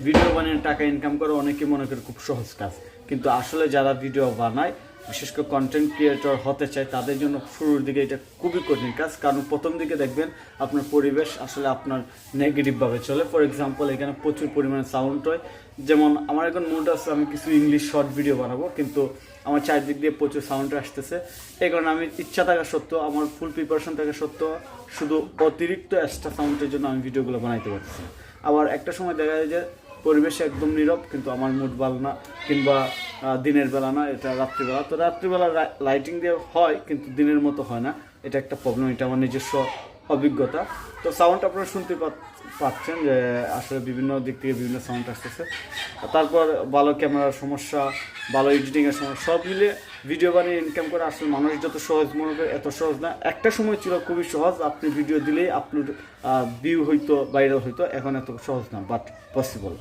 Video বানিয়ে টাকা income করা অনেকে মনে করে খুব সহজ কাজ, কিন্তু আসলে যারা ভিডিও বানায়, বিশেষ করে কন্টেন্ট ক্রিয়েটর হতে চায়, তাদের জন্য শুরুর দিকে এটা খুবই কঠিন কাজ। কারণ প্রথম দিকে দেখবেন আপনার পরিবেশ আসলে আপনার নেগেটিভভাবে চলে। ফর এক্সাম্পল, এখানে প্রচুর পরিমাণে সাউন্ড হয়। যেমন আমার এখন মুড আছে আমি কিছু ইংলিশ শর্ট ভিডিও বানাবো, কিন্তু আমার চারদিক দিয়ে প্রচুর সাউন্ড আসতেছে। এই কারণে আমি ইচ্ছা থাকা সত্ত্বেও, আমার ফুল প্রিপারেশন থাকা সত্ত্বেও, শুধু অতিরিক্ত এক্সট্রা সাউন্ডের জন্য আমি ভিডিওগুলো বানাইতে পারছি না। আবার একটা সময় দেখা যায় যে পরিবেশে একদম নীরব, কিন্তু আমার মুড ভালো না, কিংবা দিনের বেলা না, এটা রাত্রিবেলা। তো রাত্রিবেলা লাইটিং দিয়ে হয়, কিন্তু দিনের মতো হয় না। এটা একটা প্রবলেম, এটা আমার নিজস্ব অভিজ্ঞতা। তো সাউন্ড আপনারা শুনতে পাচ্ছেন যে আসলে বিভিন্ন দিক থেকে বিভিন্ন সাউন্ড আসতেছে। তারপর ভালো ক্যামেরার সমস্যা, ভালো এডিটিংয়ের সমস্যা, সব মিলে ভিডিও বানিয়ে ইনকাম করা আসলে মানুষ যত সহজ মনে করে এত সহজ না। একটা সময় ছিল খুবই সহজ, আপনি ভিডিও দিলেই আপলোড ভিউ হইতো, ভাইরাল হইতো। এখন এত সহজ না, বাট পসিবল।